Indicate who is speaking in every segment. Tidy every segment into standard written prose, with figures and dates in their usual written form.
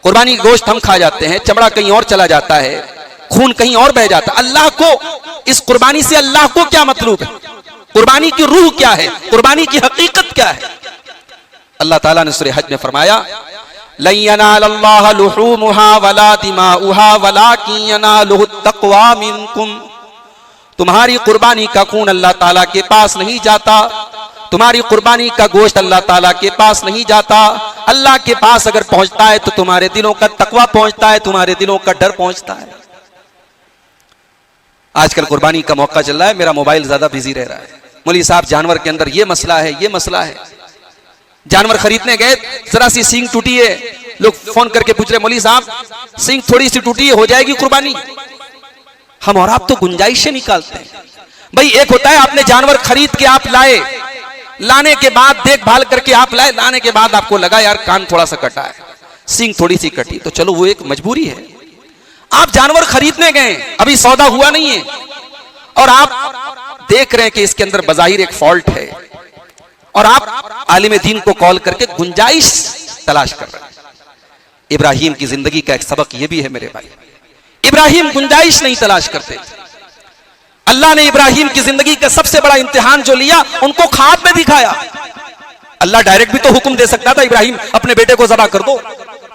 Speaker 1: कुर्बानी गोश्त हम खा जाते हैं, चमड़ा कहीं और चला जाता है, खून कहीं और बह जाता है। अल्लाह को इस कुर्बानी से अल्लाह को क्या मतलब है? कुर्बानी की रूह क्या है? कुर्बानी की हकीकत क्या है? अल्लाह ताला ने सूरह हज में फरमाया, लन यनालल्लाह लुहूमुहा वला दिमाउहा वलाकिन यनालुहु तक़वा मिनकुम। तुम्हारी कुर्बानी का खून अल्लाह ताला के पास नहीं जाता, तुम्हारी कुर्बानी का गोश्त अल्लाह ताला के पास नहीं जाता। अल्लाह के पास अगर पहुंचता है तो तुम्हारे दिलों का तकवा पहुंचता है, तुम्हारे दिलों का डर पहुंचता है। आजकल कुर्बानी का मौका चल रहा है, मेरा मोबाइल ज्यादा बिजी रह रहा है। मौलवी साहब जानवर के अंदर ये मसला है, ये मसला है। जानवर खरीदने गए, जरा सी सींग टूटी है, लोग फोन करके पूछ रहे मौलवी साहब सींग थोड़ी सी टूटी है, हो जाएगी कुर्बानी? हम और आप तो गुंजाइशें निकालते हैं। भाई एक होता है आपने जानवर खरीद के आप लाए, लाने के बाद देखभाल करके आप लाए, लाने के बाद आपको लगा यार कान थोड़ा सा कटा है, सींग थोड़ी सी कटी, तो चलो वो एक मजबूरी है। आप जानवर खरीदने गए, अभी सौदा हुआ नहीं है और आप देख रहे हैं कि इसके अंदर बज़ाहिर एक फॉल्ट है और आप आलिम दीन को कॉल करके गुंजाइश तलाश कर रहे हैं। इब्राहिम की जिंदगी का एक सबक यह भी है मेरे भाई, इब्राहिम गुंजाइश नहीं तलाश करते। अल्लाह ने इब्राहिम की जिंदगी का सबसे बड़ा इम्तिहान जो लिया, उनको ख्वाब में दिखाया। अल्लाह डायरेक्ट भी तो हुक्म दे सकता था इब्राहिम अपने बेटे को ज़बह कर दो,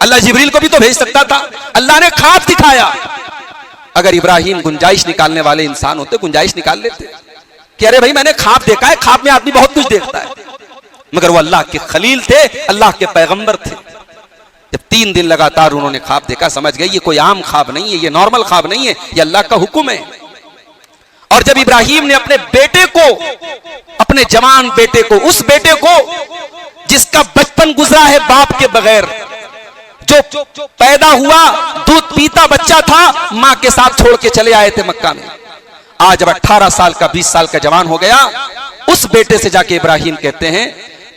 Speaker 1: अल्लाह जिब्रील को भी तो भेज सकता था। अल्लाह ने ख्वाब दिखाया। अगर इब्राहिम गुंजाइश निकालने वाले इंसान होते, गुंजाइश निकाल लेते कि अरे भाई मैंने ख्वाब देखा है, ख्वाब में आदमी बहुत कुछ देखता है। मगर वो अल्लाह के खलील थे, अल्लाह के पैगंबर थे। जब 3 दिन लगातार उन्होंने ख्वाब देखा, समझ गए ये कोई आम ख्वाब नहीं है, ये नॉर्मल ख्वाब नहीं है, ये अल्लाह का हुक्म है। और जब इब्राहिम ने अपने बेटे को, अपने जवान बेटे को, उस बेटे को जिसका बचपन गुजरा है बाप के बगैर, जो पैदा हुआ दूध पीता बच्चा था, मां के साथ छोड़ के चले आए थे मक्का में, आज जब 18 साल का 20 साल का जवान हो गया, उस बेटे से जाके इब्राहिम कहते हैं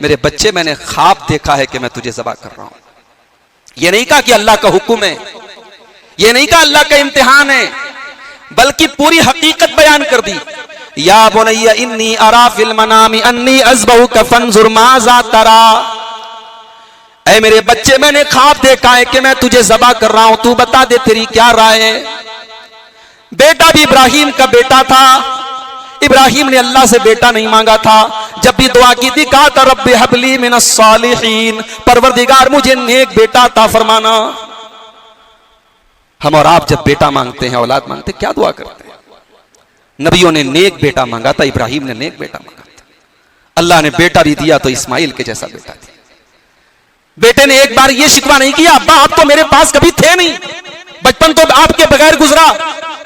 Speaker 1: मेरे बच्चे मैंने ख्वाब देखा है कि मैं तुझे ज़बह कर रहा हूं। यह नहीं कहा कि अल्लाह का हुक्म है, यह नहीं कहा अल्लाह का इम्तिहान है, बल्कि पूरी हकीकत बयान कर दी। या बुनैया इन्नी अरा फिल मनामी अन्नी अज़बहुका फंजुर माज़ा तरा। ऐ मेरे बच्चे मैंने ख्वाब देखा है कि मैं तुझे ज़बह कर रहा हूं, तू बता दे तेरी क्या राय है। बेटा भी इब्राहिम का बेटा था, इब्राहिम ने अल्लाह से बेटा नहीं मांगा था। जब भी दुआ की थी कहा था रब्बि हबली मिनस सालिहीन, परवरदिगार मुझे नेक बेटा अता फरमाना। हम और आप जब बेटा मांगते हैं, औलाद मांगते हैं, क्या दुआ करते हैं? नबियों ने नेक बेटा मांगा था, इब्राहिम ने नेक बेटा मांगा था। अल्लाह ने बेटा भी दिया तो इस्माइल के जैसा बेटा दिया। बेटे ने एक बार यह शिकवा नहीं किया अब्बा आप तो मेरे पास कभी थे नहीं, बचपन तो आपके बगैर गुजरा,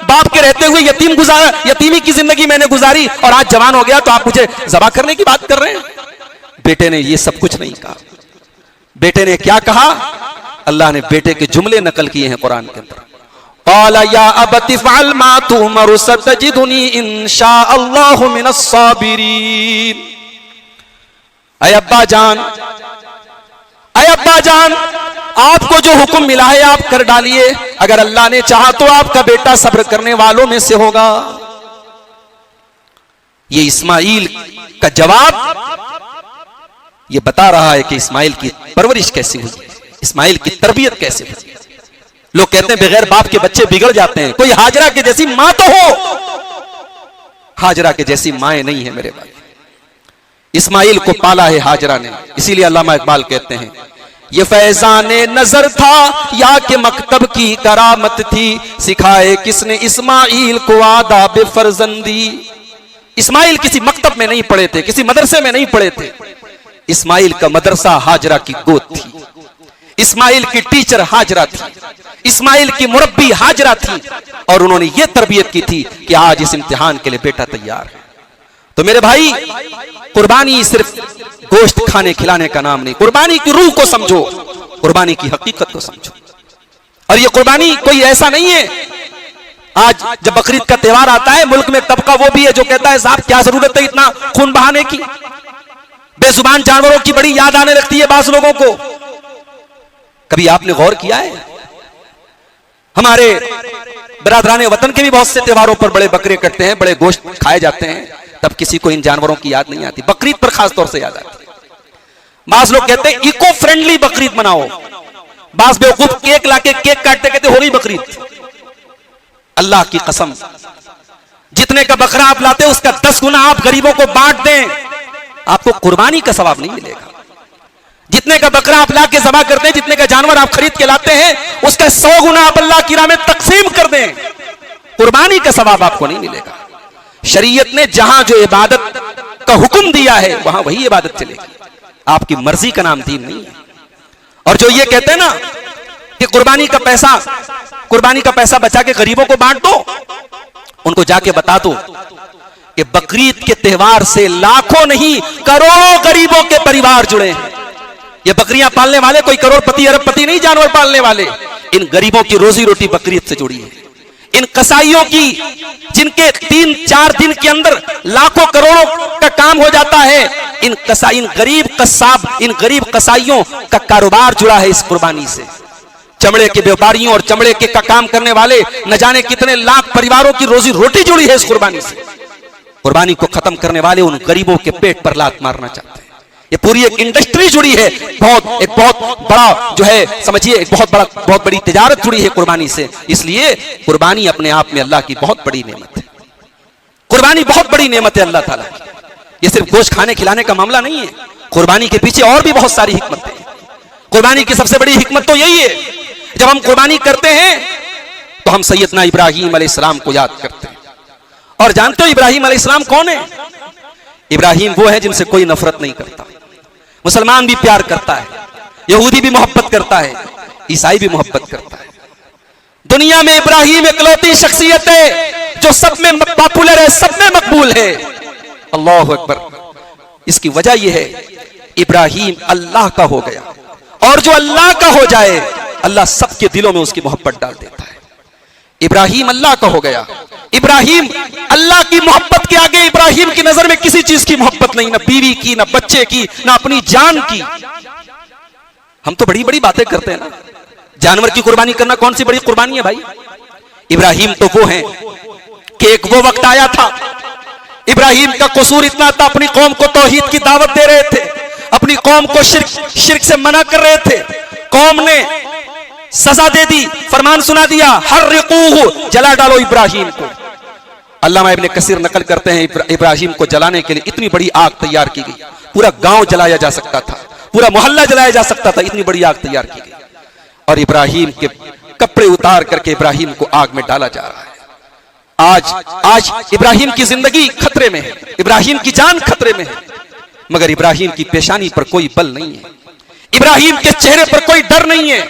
Speaker 1: बाप के रहते हुए यतीम गुजारा, यतीमी की जिंदगी मैंने गुजारी और आज जवान हो गया तो आप मुझे ज़बह करने की बात कर रहे हैं। बेटे ने यह सब कुछ नहीं कहा। बेटे ने क्या कहा? अल्लाह ने बेटे के जुमले नकल किए हैं कुरान के अंदर। क़ाला या अबति फ़अल मा तुअमरु सतजिदुनी इंशाअल्लाहु मिनस साबिरीन। ऐ अब्बा जान, ऐ अब्बा जान, आपको जो हुक्म मिला है आप कर डालिए, अगर अल्लाह ने चाहा तो आपका बेटा सब्र करने वालों में से होगा। ये इस्माइल का जवाब ये बता रहा है कि इस्माइल की परवरिश कैसी हुई, इस्माइल की तरबियत कैसे हुई। लोग कहते हैं बगैर बाप के बच्चे बिगड़ जाते हैं, कोई हाजरा के जैसी मां तो हो। हाजरा के जैसी माएं नहीं है मेरे भाई, इस्माइल को पाला है हाजरा ने। इसीलिए अल्लामा इकबाल कहते हैं ये फैजाने नजर था या कि मकतब की करामत थी, सिखाए किसने इस्माइल को आदाब फर्जंदी। इस्माइल किसी मकतब में नहीं पढ़े थे, किसी मदरसे में नहीं पढ़े थे। इस्माइल का मदरसा हाजरा की गोद थी, इस्माइल की टीचर हाजरा थी, इस्माइल की मुरब्बी हाजरा थी और उन्होंने ये तरबियत की थी कि आज इस इम्तिहान के लिए बेटा तैयार है। तो मेरे भाई कुर्बानी सिर्फ गोश्त खाने खिलाने का नाम नहीं, कुर्बानी की रूह को समझो, कुर्बानी की हकीकत को समझो। और ये कुर्बानी कोई ऐसा नहीं है, आज जब बकरीद का त्योहार आता है मुल्क में तबका वो भी है जो कहता है साहब क्या जरूरत है इतना खून बहाने की, बेजुबान जानवरों की बड़ी याद आने लगती है बास लोगों को। कभी आपने गौर किया है हमारे बरादराने वतन के भी बहुत से त्योहारों पर बड़े बकरे कटते हैं, बड़े गोश्त खाए जाते हैं, तब किसी को इन जानवरों की याद नहीं आती। बकरीद पर खास तौर से याद आती है। बास लोग कहते हैं इको फ्रेंडली बकरीद मनाओ, बास बेवकूफ केक लाके केक काटते कहते हो गई बकरीद। अल्लाह की कसम, जितने का बकरा आप लाते उसका 10 गुना आप गरीबों को बांट दें, आपको कुर्बानी का सवाब नहीं मिलेगा। जितने का बकरा आप ला के जमा करते हैं, जितने का जानवर आप खरीद के लाते हैं, उसका 100 गुना आप अल्लाह की राह में तकसीम कर दें, कुर्बानी का सवाब आपको नहीं मिलेगा। शरीयत ने जहां जो इबादत का हुक्म दिया है वहां वही इबादत चलेगी, आपकी मर्जी का नाम दीन नहीं है। और जो ये कहते हैं ना कि कुर्बानी का पैसा बचा के गरीबों को बांट दो, उनको जाके बता दो कि बकरीद के त्योहार से लाखों नहीं करोड़ों गरीबों के परिवार जुड़े हैं। ये बकरियां पालने वाले कोई करोड़पति अरबपति नहीं, जानवर पालने वाले, इन गरीबों की रोजी रोटी बकरीद से जुड़ी है। इन कसाईयों की, जिनके 3-4 दिन के अंदर लाखों करोड़ों का काम हो जाता है, इन गरीब कसाईयों का कारोबार जुड़ा है इस कुर्बानी से। चमड़े के व्यापारियों और चमड़े के का काम करने वाले न जाने कितने लाख परिवारों की रोजी रोटी जुड़ी है इस कुर्बानी से। कुर्बानी को खत्म करने वाले उन गरीबों के पेट पर लात मारना चाहते हैं। ये पूरी एक इंडस्ट्री जुड़ी है, एक बहुत बड़ा जो है, समझिए एक बहुत बड़ी तिजारत जुड़ी है कुर्बानी से। इसलिए कुर्बानी अपने आप में अल्लाह की बहुत बड़ी नेमत है। कुर्बानी बहुत बड़ी नेमत है अल्लाह ताला की। ये सिर्फ गोश्त खाने खिलाने का मामला नहीं है, कुर्बानी के पीछे और भी बहुत सारी हिकमत है। कुर्बानी की सबसे बड़ी हिकमत तो यही है, जब हम कुर्बानी करते हैं तो हम सैयदना इब्राहिम अलैहिस्सलाम को याद करते हैं। और जानते हो इब्राहिम अलैहिस्सलाम कौन है? इब्राहिम वो है जिनसे कोई नफरत नहीं करता। मुसलमान भी प्यार करता है, यहूदी भी मोहब्बत करता है, ईसाई भी मोहब्बत करता है। दुनिया में इब्राहिम इकलौती शख्सियत है जो सब में पॉपुलर है, सब में मकबूल है। अल्लाहु अकबर। इसकी वजह यह है इब्राहिम अल्लाह का हो गया, और जो अल्लाह का हो जाए अल्लाह सबके दिलों में उसकी मोहब्बत डाल देता है। इब्राहिम अल्लाह का हो गया। इब्राहिम अल्लाह की मोहब्बत के आगे इब्राहिम की नजर में किसी चीज की मोहब्बत नहीं, ना बीवी की, ना बच्चे की, ना अपनी जान की। हम तो बड़ी बड़ी बातें करते हैं ना, जानवर की कुर्बानी करना कौन सी बड़ी कुर्बानी है भाई? इब्राहिम तो वो हैं कि एक वो वक्त आया था, इब्राहिम का कसूर इतना था, अपनी कौम को तौहीद की दावत दे रहे थे, अपनी कौम को शिर्क से मना कर रहे थे। कौम ने सजा दे दी, फरमान सुना दिया, हर्रिकूहु, जला डालो इब्राहिम को। अल्लामा इब्ने कसीर नकल करते हैं इब्राहिम को जलाने के लिए इतनी बड़ी आग तैयार की गई, पूरा गांव जलाया जा सकता था, पूरा मोहल्ला जलाया जा सकता था, इतनी बड़ी आग तैयार की गई। और इब्राहिम के कपड़े उतार करके इब्राहिम को आग में डाला जा रहा है। आज इब्राहिम की जिंदगी खतरे में है, इब्राहिम की जान खतरे में है, मगर इब्राहिम की पेशानी पर कोई बल नहीं है, इब्राहिम के चेहरे पर कोई डर नहीं है।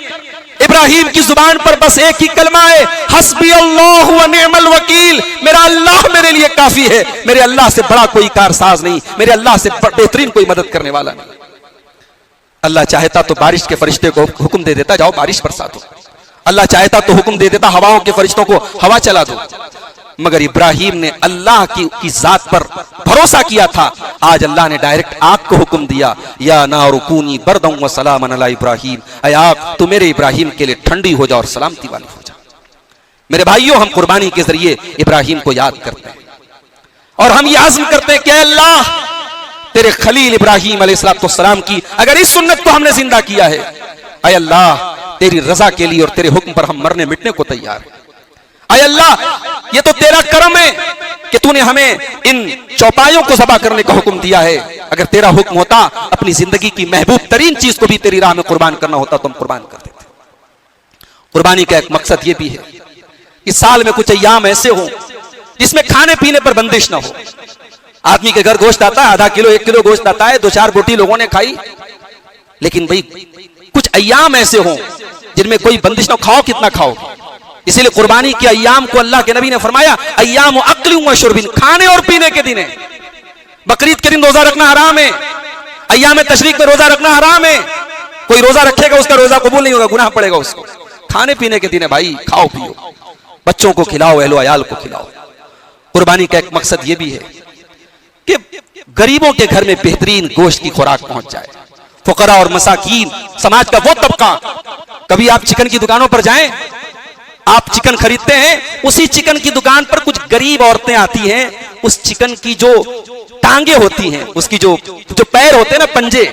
Speaker 1: इब्राहिम की जुबान पर बस एक ही कलमा है, हस्बी अल्लाहु व निअमल वकील, मेरा अल्लाह मेरे लिए काफी है, मेरे अल्लाह से बड़ा कोई कारसाज नहीं, मेरे अल्लाह से बेहतरीन कोई मदद करने वाला नहीं। अल्लाह चाहता तो बारिश के फरिश्ते को हुक्म दे देता, जाओ बारिश बरसा दो। अल्लाह चाहता तो हुक्म दे देता हवाओं के फरिश्तों को हवा चला दो। मगर इब्राहिम ने अल्लाह की जात पर भरोसा किया था। आज अल्लाह ने डायरेक्ट आग को हुक्म दिया, या नारु कूनी बरदम व सलामन अला इब्राहिम, ऐ आग तू मेरे इब्राहिम के लिए ठंडी हो जा और सलामती वाली हो जा। मेरे भाइयों, हम कुर्बानी के जरिए इब्राहिम को याद करते हैं और हम ये आज़म करते हैं कि अल्लाह तेरे खलील इब्राहिम अलैहिस्सलाम की अगर इस सुन्नत को हमने जिंदा किया है, ऐ अल्लाह तेरी रजा के लिए और तेरे हुक्म पर हम मरने मिटने को तैयार हैं। ऐ अल्लाह, ये तो तेरा करम है कि तूने हमें इन चौपायों को ज़बा करने का हुक्म दिया है। अगर तेरा हुक्म होता, अपनी जिंदगी की महबूब तरीन चीज को भी तेरी राह में कुर्बान करना होता तो हम कुर्बान कर देते। कुर्बानी का एक मकसद ये भी है कि साल में कुछ अय्याम ऐसे हो जिसमें खाने पीने पर बंदिश ना हो। आदमी के घर गोश्त आता है, आधा किलो 1 किलो गोश्त आता है, 2-4 रोटी लोगों ने खाई, लेकिन भाई कुछ अय्याम ऐसे हो जिनमें कोई बंदिश ना, खाओ कितना खाओ। इसीलिए कुर्बानी के अय्याम को अल्लाह के नबी ने फरमाया, अय्याम अक्लिन व शुर्बिन, खाने और पीने के दिन है। बकरीद के दिन रोजा रखना हराम है, अय्याम तशरीक में रोजा रखना हराम है। कोई रोजा रखेगा उसका रोजा कबूल नहीं होगा, गुनाह पड़ेगा उसको। खाने पीने के दिन है भाई, खाओ पियो, बच्चों को खिलाओ, अहलो अयाल को खिलाओ। कुर्बानी का एक मकसद यह भी है कि गरीबों के घर में बेहतरीन गोश्त की खुराक पहुंच जाए। फुकरा और मसाकीन, समाज का वो तबका, कभी आप चिकन की दुकानों पर जाएं, आप चिकन खरीदते हैं, उसी चिकन की दुकान पर कुछ गरीब औरतें आती हैं, उस चिकन की जो टांगे होती हैं, उसकी जो पैर होते हैं ना, पंजे,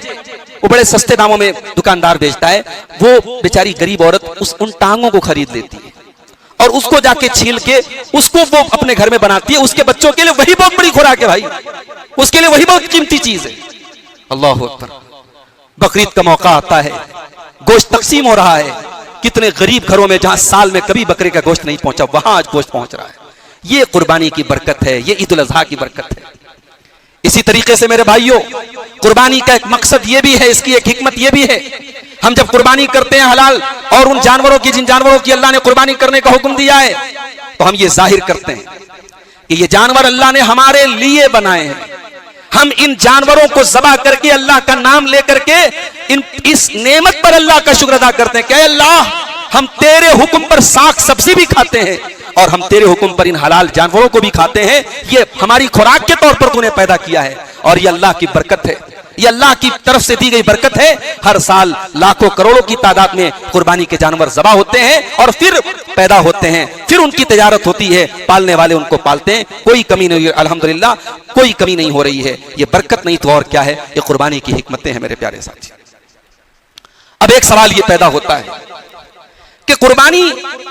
Speaker 1: वो बड़े सस्ते दामों में दुकानदार बेचता है, वो बेचारी गरीब औरत उन टांगों को खरीद लेती है और उसको जाके छील के उसको वो अपने घर में बनाती है। उसके बच्चों के लिए वही बहुत बड़ी खुराक है भाई, उसके लिए वही बहुत कीमती चीज है। अल्लाह अकबर। बकरीद का मौका आता है, गोश्त तकसीम हो रहा है, कितने गरीब घरों में जहां साल में कभी बकरे का गोश्त नहीं पहुंचा वहां आज गोश्त पहुंच रहा है। ये कुर्बानी की बरकत है, ये ईद उल अज़हा की बरकत है। इसी तरीके से मेरे भाइयों, कुर्बानी का एक मकसद ये भी है, इसकी एक हिकमत ये भी है, हम जब कुर्बानी करते हैं हलाल और उन जानवरों की, जिन जानवरों की अल्लाह ने कुर्बानी करने का हुक्म दिया है, तो हम ये जाहिर करते हैं कि ये जानवर अल्लाह ने हमारे लिए बनाए हैं। हम इन जानवरों को ज़बह करके अल्लाह का नाम लेकर के इस नेमत पर अल्लाह का शुक्र अदा करते हैं कि अल्लाह हम तेरे हुक्म पर साग सब्जी भी खाते हैं और हम तेरे हुक्म पर इन हलाल जानवरों को भी खाते हैं। ये हमारी खुराक के तौर पर तूने पैदा किया है और ये अल्लाह की बरकत है, ये अल्लाह की तरफ से दी गई बरकत है। हर साल लाखों करोड़ों की तादाद में कुर्बानी के जानवर ज़बह होते हैं और फिर पैदा होते हैं, फिर उनकी तिजारत होती है, पालने वाले उनको पालते हैं, कोई कमी नहीं, अल्हम्दुलिल्लाह कोई कमी नहीं हो रही है। ये बरकत नहीं तो और क्या है, ये कुर्बानी की हिकमतें हैं मेरे प्यारे साथी। अब एक सवाल ये पैदा होता है कि कुर्बानी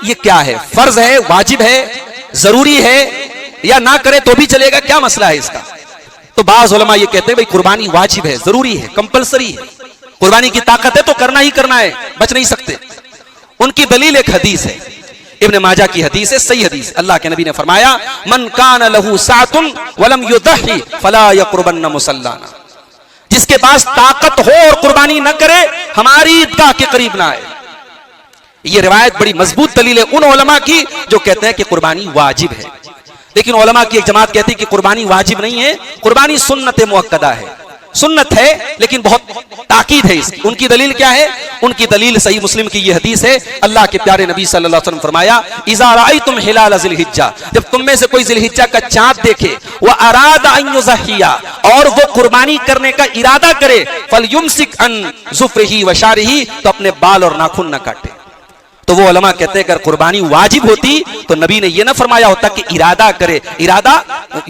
Speaker 1: ये क्या है, फर्ज है, वाजिब है, जरूरी है या ना करे तो भी चलेगा, क्या मसला है इसका? तो बाज़ उलमा ये कहते हैं भाई कुर्बानी वाजिब है, जरूरी है, कंपलसरी है, कुर्बानी की ताकत है तो करना ही करना है, बच नहीं सकते। उनकी दलील एक हदीस है, इब्न माजा की हदीस है, सही हदीस। अल्लाह के नबी ने फरमाया, मन कान लहू सातुन वलम युदही फला यक़रबन्न मुसल्लाना, जिसके पास ताकत हो और कुर्बानी न करे हमारी ईदगाह के करीब ना आए। ये रिवायत बड़ी मजबूत दलील है उन उलमा की जो कहते हैं कि कुर्बानी वाजिब है। लेकिन उलमा की एक जमात कहती है कि कुर्बानी वाजिब नहीं है, कुर्बानी सुन्नत मुअक्कदा है, सुन्नत है लेकिन बहुत ताकीद है इसकी। उनकी दलील क्या है? उनकी दलील सही मुस्लिम की ये हदीस है, अल्लाह के प्यारे नबी सल्लल्लाहु अलैहि वसल्लम फरमाया, इज़ा राअयतुम हिलाल ज़िलहिज्जा, जब तुम में से कोई ज़िलहिज्जा का चांद देखे, व अरादा अन युज़हिया, और वो कुर्बानी करने का इरादा करे, फलयुमसिक अन ज़ुफ्रिही व शारिही, तो अपने बाल और नाखून न काटे। तो वो उलमा कहते हैं अगर कुर्बानी वाजिब होती तो नबी ने ये ना फरमाया होता कि इरादा करे, इरादा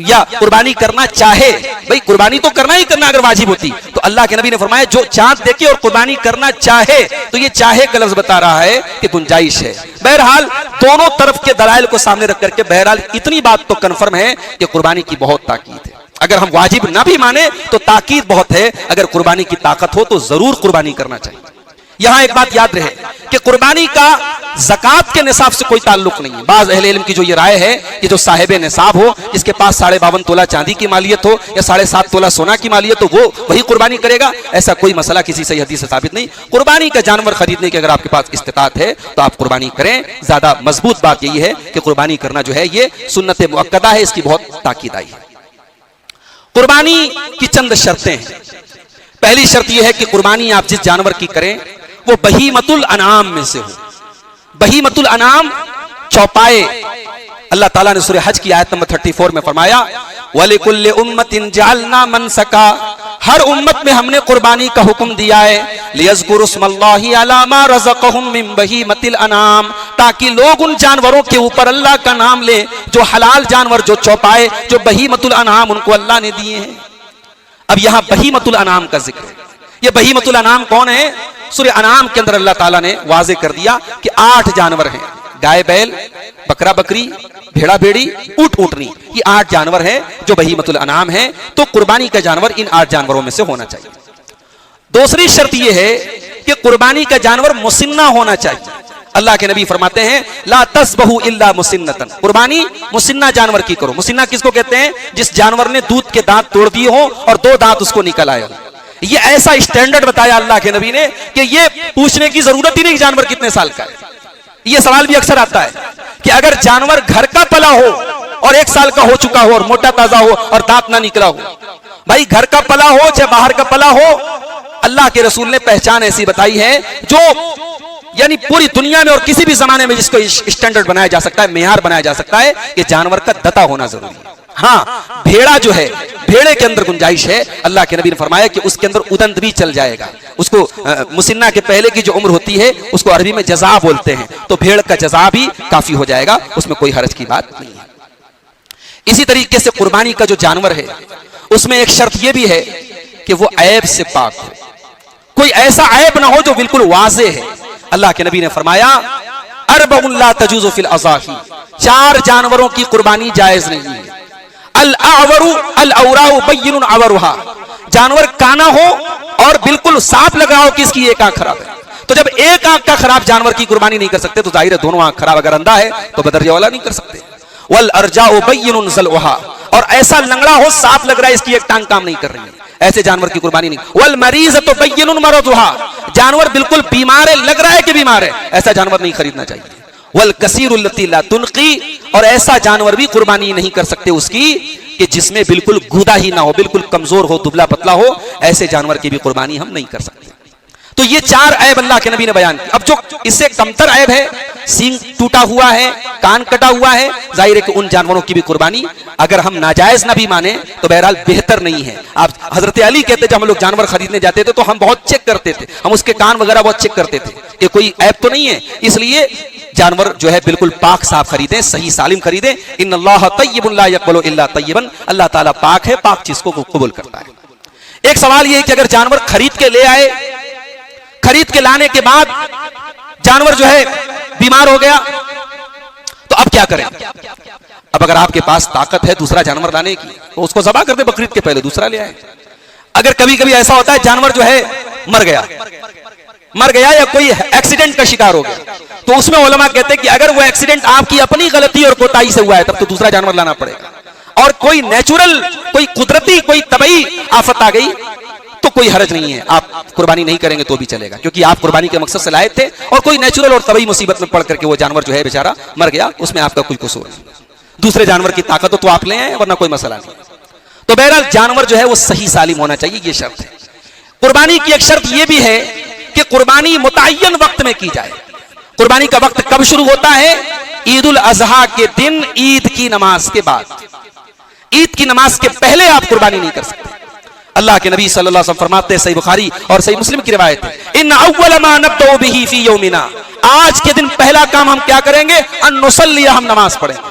Speaker 1: या कुर्बानी करना चाहे। भाई कुर्बानी तो करना ही करना अगर वाजिब होती, तो अल्लाह के नबी ने फरमाया जो चांद देखे और कुर्बानी करना चाहे, तो ये चाहे का लफ्ज बता रहा है कि गुंजाइश है। बहरहाल दोनों तरफ के दलाइल को सामने रख करके बहरहाल इतनी बात तो कन्फर्म है कि कुर्बानी की बहुत ताकीद है। अगर हम वाजिब ना भी माने तो ताकीद बहुत है, अगर कुर्बानी की ताकत हो तो जरूर कुर्बानी करना चाहिए। यहां एक बात याद रहे कि कुर्बानी का ज़कात के निसाब से कोई ताल्लुक नहीं है। बाज़ अहले इल्म की जो ये राय है कि जो साहिब निसाब हो, जिसके पास 52.5 तोला चांदी की मालियत हो या 7.5 तोला सोना की मालियत हो, वो वही कुर्बानी करेगा, ऐसा कोई मसला किसी सही हदीस से साबित नहीं। कुर्बानी का जानवर खरीदने की अगर आपके पास इस्तिताअत है तो आप कुर्बानी करें। ज्यादा मजबूत बात यही है कि कुर्बानी करना जो है ये सुन्नत मुअक्कदा है, इसकी बहुत ताकीद आई है। कुर्बानी की चंद शर्तें हैं। पहली शर्त यह है कि कुर्बानी आप जिस जानवर की करें वो बहीमतुल अनाम में से हो। बहीमतुल अनाम चौपाए। अल्लाह ताला ने सूरह हज की आयत नंबर 34 में फरमाया, वलिकुल्लि उम्मतिन जअलना मनसका, हर उम्मत में हमने कुर्बानी का हुक्म दिया है, लियज़कुरुस्मल्लाहि अला मा रज़क़हुम मिन बहीमतिल अनाम, ताकि लोग उन जानवरों के ऊपर अल्लाह का नाम ले जो हलाल जानवर, जो चौपाए, जो बहीमतुल अनाम उनको अल्लाह ने दिए हैं। अब यहां बहीमतुल अनाम का जिक्र है। ये बहीमतुल अनाम कौन है? सूरह अनाम के अंदर अल्लाह ताला ने वाज़े कर दिया कि 8 जानवर हैं, गाय बैल, बकरा बकरी, भेड़ा भेड़ी, ऊंट ऊंटनी, ये 8 जानवर हैं जो बहीमतुल अनाम हैं। तो कुर्बानी का जानवर इन 8 जानवरों में से होना चाहिए। दूसरी शर्त यह है कि कुर्बानी का जानवर मुसिन्ना होना चाहिए। अल्लाह के नबी फरमाते हैं, ला तस्बहु इल्ला मुसिन्नतन, कुर्बानी मुसिन्ना जानवर की करो। मुसिन्ना किसको कहते हैं? जिस जानवर ने दूध के दांत तोड़ दिए हो और 2 दांत उसको निकल आए हो। ये ऐसा स्टैंडर्ड बताया अल्लाह के नबी ने कि ये पूछने की जरूरत ही नहीं कि जानवर कितने साल का है। ये सवाल भी अक्सर आता है कि अगर जानवर घर का पला हो और 1 साल का हो चुका हो और मोटा ताजा हो और दांत ना निकला हो, भाई घर का पला हो चाहे बाहर का पला हो, अल्लाह के रसूल ने पहचान ऐसी बताई है जो यानी पूरी दुनिया में और किसी भी जमाने में जिसको स्टैंडर्ड बनाया जा सकता है, मेयार बनाया जा सकता है, कि जानवर का दता होना जरूरी है। हाँ, भेड़ा जो है, भेड़े के अंदर गुंजाइश है। अल्लाह के नबी ने फरमाया कि उसके अंदर उदंत भी चल जाएगा। उसको मुसिन्ना के पहले की जो उम्र होती है उसको अरबी में जज़ा बोलते हैं, तो भेड़ का जज़ा भी काफी हो जाएगा, उसमें कोई हरज की बात नहीं है। इसी तरीके से कुर्बानी का जो जानवर है उसमें एक शर्त यह भी है कि वो ऐब से पाक हो। कोई ऐसा ऐब ना हो जो बिल्कुल वाज़े है। अल्लाह के नबी ने फरमाया अरबउन ला तजूज़ु फिल अज़ाही, 4 जानवरों की कुर्बानी जायज नहीं है। अल अवरु अल औराउ बय्यिनुन अवरुहा, जानवर काना हो और बिल्कुल साफ लग रहा हो कि इसकी एक आंख खराब है। तो जब एक आंख का खराब जानवर की कुर्बानी नहीं कर सकते तो जाहिर है दोनों आंख खराब, अगर अंधा है तो बदरिया वाला नहीं कर सकते। वल अर्जाउ बय्यिनुन ज़लउहा, और ऐसा लंगड़ा हो साफ लग रहा है इसकी एक टांग काम नहीं कर रही है, ऐसे जानवर की कुर्बानी नहीं। वल मरीज़तु बय्यिनुन मरदुहा, जानवर बिल्कुल बीमार है, लग रहा है कि बीमार है, ऐसा जानवर नहीं खरीदना चाहिए। वल कसीरुल लती ला तुनकी, और ऐसा जानवर भी कुर्बानी नहीं कर सकते उसकी कि जिसमें बिल्कुल गूदा ही ना हो, बिल्कुल कमजोर हो, दुबला पतला हो, ऐसे जानवर की भी कुर्बानी हम नहीं कर सकते। तो ये 4 ऐब अल्लाह के नबी ने बयान किया। अब जो इससे कमतर ऐब है, सींग टूटा हुआ है, कान कटा हुआ है, जाहिर है कि उन जानवरों की भी कुर्बानी अगर हम नाजायज ना भी माने तो बहरहाल बेहतर नहीं है। आप हजरत अली कहते जब हम लोग जानवर खरीदने जाते थे तो हम बहुत चेक करते थे, हम उसके कान वगैरह बहुत चेक करते थे कि कोई ऐब तो नहीं है, इसलिए जानवर जो है बिल्कुल पाक साफ खरीदें, सही सालिम खरीदें। इन्नल्लाह तय्यिबुन ला यक़बलु इल्ला तय्यिबन, अल्लाह ताला पाक है, पाक चीज को कबूल करता है। एक सवाल यह है कि अगर जानवर खरीद के ले आए, खरीद के लाने के बाद जानवर जो है बीमार हो गया तो अब क्या करें? अब अगर आपके पास ताकत है दूसरा जानवर लाने की तो उसको ज़बा कर दे, बकरीद के पहले दूसरा ले आए। अगर कभी कभी ऐसा होता है जानवर जो है मर गया या कोई एक्सीडेंट का शिकार हो गया, तो उसमें उलमा कहते हैं कि अगर वो एक्सीडेंट आपकी अपनी गलती और कोताही से हुआ है तब तो दूसरा जानवर लाना पड़ेगा। और कोई नेचुरल, कोई कुदरती, कोई तबई आफत आ गई तो कोई हरज नहीं है, आप कुर्बानी नहीं करेंगे तो भी चलेगा, क्योंकि आप कुर्बानी के मकसद से लाए थे और कोई नेचुरल और तबई मुसीबत में पड़ करके वो जानवर जो है बेचारा मर गया, उसमें आपका कोई कसूर नहीं। दूसरे जानवर की ताकत तो आप ले आए, वरना कोई मसला नहीं। तो बहरहाल जानवर जो है वो सही सालिम होना चाहिए, ये शर्त है। कुर्बानी की एक शर्त यह भी है कि कुर्बानी मुतय्यन वक्त में की जाए। कुर्बानी का वक्त कब शुरू होता है? ईद उल अजहा के दिन, ईद की नमाज के बाद। ईद की नमाज के पहले आप कुर्बानी नहीं कर सकते। अल्लाह के नबी सल्लल्लाहु अलैहि वसल्लम फरमाते हैं, सही बुखारी और सही मुस्लिम की रिवायत है, इन अव्वल मा नब्दउ बिही फी यौमिना, आज के दिन पहला काम हम क्या करेंगे? अन नुसल्लिया, हम नमाज पढ़ेंगे,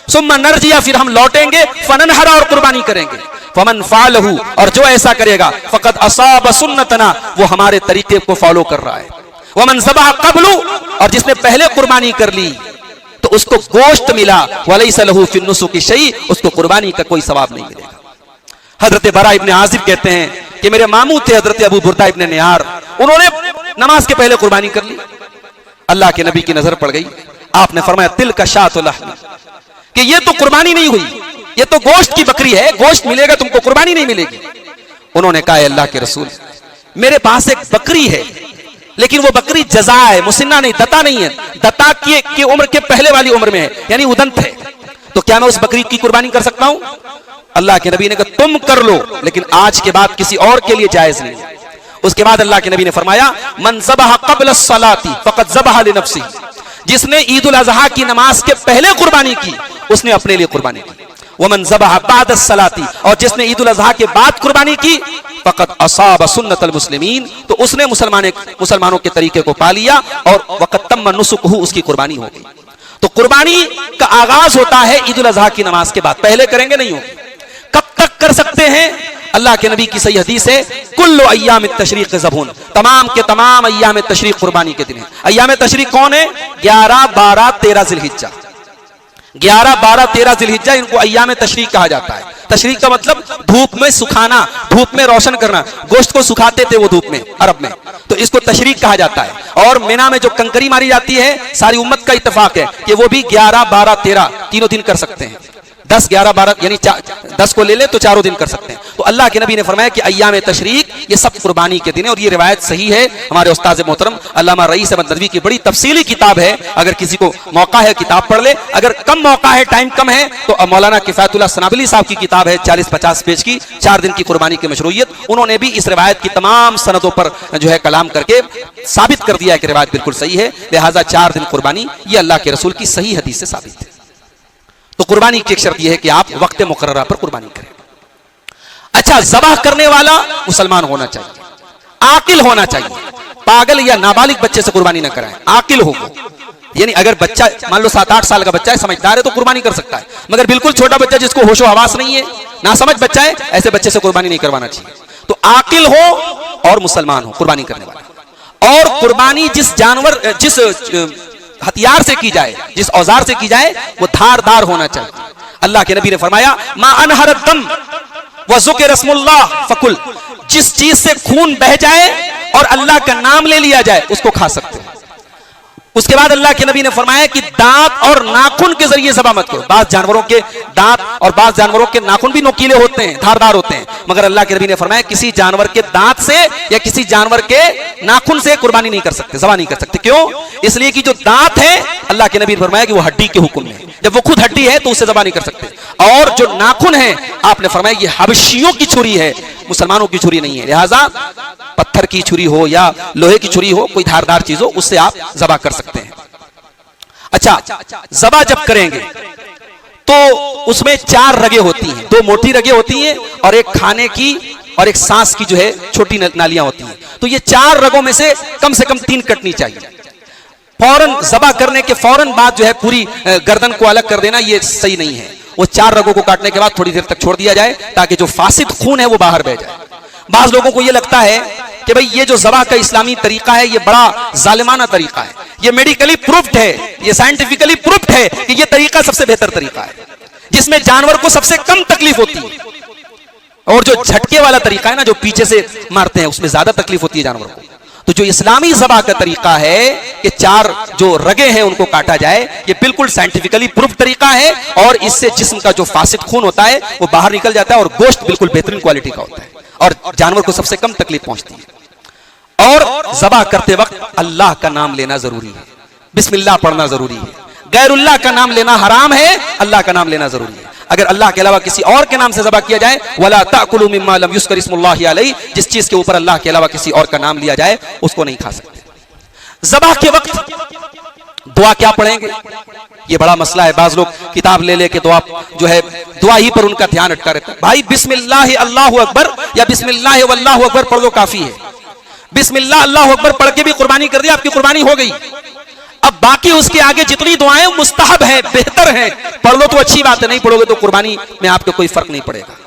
Speaker 1: सुम्मा नरजिया, फिर हम लौटेंगे, फननहरा, और कुर्बानी करेंगे, फमन फालहू, और जो ऐसा करेगा, फकद असाब सुन्नतना, वो हमारे तरीके को फॉलो कर रहा है, वमन ज़बह क़ब्लु, और जिसने पहले कुर्बानी कर ली तो उसको गोश्त मिला, वलैसा लहू फिन नुसुकी शै, उसको कुर्बानी का कोई सवाब नहीं मिलेगा। हजरत बरा इब्ने आजिब कहते हैं कि मेरे मामू थे हजरत अबू बुर्दा इब्ने नियार, उन्होंने नमाज के पहले कुर्बानी कर ली। अल्लाह के नबी की नजर पड़ गई, आपने फरमाया तिल का शातुल लहम, कि ये तो कुर्बानी नहीं हुई, ये तो गोश्त की बकरी है, गोश्त मिलेगा तुमको, कुर्बानी नहीं मिलेगी। उन्होंने कहा अल्लाह के रसूल, मेरे पास एक बकरी है, लेकिन वो बकरी जजा है, मुसिन्ना नहीं, दता नहीं है, दता की उम्र के पहले वाली उम्र में है, यानी उदंत है, तो क्या मैं उस बकरी की कुर्बानी कर सकता हूं? अल्लाह के नबी ने कहा तुम कर लो, लेकिन आज के बाद किसी और के लिए जायज नहीं। उसके बाद अल्लाह के नबी ने फरमाया मन ज़बह क़ब्ल अस्सलाती फ़क़द ज़बह लिनफ़्सी, जिसने ईद उल अज़हा की नमाज के पहले कुर्बानी की उसने अपने लिए कुर्बानी की। वमन ज़बह बाद अस्सलाती, और जिसने ईद उल अज़हा के बाद कुर्बानी की, फ़क़द असाब सुन्नतल मुस्लिमीन, तो उसने मुसलमानों के तरीके को पा लिया और वक़द तम्म नुसुकहु, उसकी कुर्बानी हो गई। तो कुर्बानी का आगाज होता है ईद उल अज़हा की नमाज के बाद, पहले करेंगे नहीं होगी। कब तक कर सकते हैं? अल्लाह के नबी की सही हदीस है, कुल्लु अय्याम तशरीक ज़बून, तमाम के तमाम अय्याम तशरीक कुर्बानी के दिन है। अय्याम तशरीक कौन है? 11, 12, 13 ज़िलहिज्जा, 11, 12, 13 ज़िलहिज्जा, इनको अय्याम तशरीक कहा जाता है। तशरीक का मतलब धूप में सुखाना, धूप में रोशन करना, गोश्त को सुखाते थे वो धूप में अरब में, तो इसको तशरीक कहा जाता है। और मिना में जो कंकरी मारी जाती है, सारी उम्मत का इत्तेफाक है कि वो भी 11, 12, 13 तीनों दिन कर सकते हैं। 10, 11, 12 यानी 10 को ले ले तो चारों दिन कर सकते हैं। तो अल्लाह के नबी ने फरमाया कि अय्याम तशरीक ये सब कुर्बानी के दिन है, और ये रिवायत सही है। हमारे उस्ताद मोहतरम अल्लामा रईस अहमद नदवी की बड़ी तफसीली किताब है, अगर किसी को मौका है किताब पढ़ ले, अगर कम मौका है, टाइम कम है, तो मौलाना किफायतुल्लाह सनाबली साहब की किताब है 40-50 पेज की, 4 दिन की कुर्बानी की मशरूइयत। उन्होंने भी इस रिवायत की तमाम सनदों पर जो है कलाम करके साबित कर दिया है कि रिवायत बिल्कुल सही है, लिहाजा 4 दिन कुर्बानी ये अल्लाह के रसूल की सही हदीस से साबित है। तो कुर्बानी की एक शर्त यह है कि आप वक्त मुकर्ररा पर कुर्बानी करें। अच्छा, ज़बह करने वाला मुसलमान होना चाहिए, आकिल होना चाहिए, पागल या नाबालिग बच्चे से कुर्बानी ना कराएं, आकिल हो। यानी अगर बच्चा मान लो 7-8 साल का बच्चा है, समझदार है, तो कुर्बानी कर सकता है, मगर बिल्कुल छोटा बच्चा जिसको होशो हवास नहीं है, ना समझ बच्चा है, ऐसे बच्चे से कुर्बानी नहीं करवाना चाहिए। तो आकिल हो और मुसलमान हो कुर्बानी करने वाला। और कुर्बानी जिस जानवर जिस हथियार से की जाए, जिस औजार से की जाए, वो धारदार होना चाहिए। अल्लाह के नबी ने फरमाया मा अनहरत दम व ज़ुकिर रस्मुल्लाह फकुल, जिस चीज से खून बह जाए और अल्लाह का नाम ले लिया जाए उसको खा सकते हैं। उसके बाद अल्लाह के नबी ने फरमाया कि दांत और नाखून के जरिए ज़बह मत करो। बाज़ जानवरों के दांत और बाज़ जानवरों के नाखून भी नोकीले होते हैं, धारदार होते हैं, मगर अल्लाह के नबी ने फरमाया किसी जानवर के दांत से या किसी जानवर के नाखून से कुर्बानी नहीं कर सकते, ज़बह नहीं कर सकते। क्यों? इसलिए कि जो दांत है अल्लाह के नबी ने फरमाया कि वो हड्डी के हुक्म में है, जब वो खुद हड्डी है तो उससे ज़बह नहीं कर सकते। और जो नाखून है आपने फरमाया ये हबशियों की छुरी है, मुसलमानों की छुरी नहीं है, लिहाजा पत्थर की छुरी हो या लोहे की छुरी हो, कोई धारदार चीज हो, उससे आप ज़बह कर सकते हैं। अच्छा, ज़बह जब करेंगे तो उसमें 4 रगें होती हैं, 2 मोटी रगें होती हैं और एक खाने की और एक सांस की जो है छोटी नालियां होती हैं। तो ये 4 रगों में से कम 3 कटनी चाहिए। फौरन ज़बह करने के फौरन बाद जो है पूरी गर्दन को अलग कर देना ये सही नहीं है। वो 4 रगों को काटने के बाद थोड़ी देर तक छोड़ दिया जाए ताकि जो फासिद खून है वो बाहर बह जाए। बाज़ लोगों को ये लगता है कि भाई ये जो ज़बह का इस्लामी तरीका है ये बड़ा जालिमाना तरीका है, ये मेडिकली प्रूफ्ड है, ये साइंटिफिकली प्रूफ्ड है कि ये तरीका सबसे बेहतर तरीका है जिसमें जानवर को सबसे कम तकलीफ होती है। और जो झटके वाला तरीका है ना, जो पीछे से मारते हैं, उसमें ज्यादा तकलीफ होती है जानवर को। तो जो इस्लामी ज़बह का तरीका है कि 4 जो रगे हैं उनको काटा जाए, ये बिल्कुल साइंटिफिकली प्रूफ तरीका है और इससे जिस्म का जो फासिद खून होता है वो बाहर निकल जाता है और गोश्त बिल्कुल बेहतरीन क्वालिटी का होता है और जानवर को सबसे कम तकलीफ पहुंचती है। और ज़बह करते वक्त अल्लाह का नाम लेना जरूरी है, बिस्मिल्लाह पढ़ना जरूरी है। गैरुल्लाह का नाम लेना हराम है, अल्लाह का नाम लेना जरूरी है। अगर अल्लाह के अलावा किसी और के नाम से ज़बह किया जाए, वला ताकुलू मिम्मा लम युज़कर इस्मुल्लाहि अलैहि, जिस चीज के ऊपर अल्लाह के अलावा किसी और का नाम लिया जाए उसको नहीं खा सकते। ज़बह के वक्त दुआ क्या पढ़ेंगे, ये बड़ा मसला है। बाज़ लोग किताब ले लेके दुआ जो है दुआ ही पर उनका ध्यान अटका रहता है। भाई बिस्मिल्लाह अल्लाहु अकबर या बिस्मिल्लाह वल्लाहु अकबर पढ़ लो, काफी है। बिस्मिल्लाह अल्लाहु अकबर पढ़ के भी कुर्बानी कर दी, आपकी कुर्बानी हो गई। अब बाकी उसके आगे जितनी दुआएं मुस्तहब हैं, बेहतर हैं, पढ़ लो तो अच्छी बात है, नहीं पढ़ोगे तो कुर्बानी में आपको कोई फर्क नहीं पड़ेगा।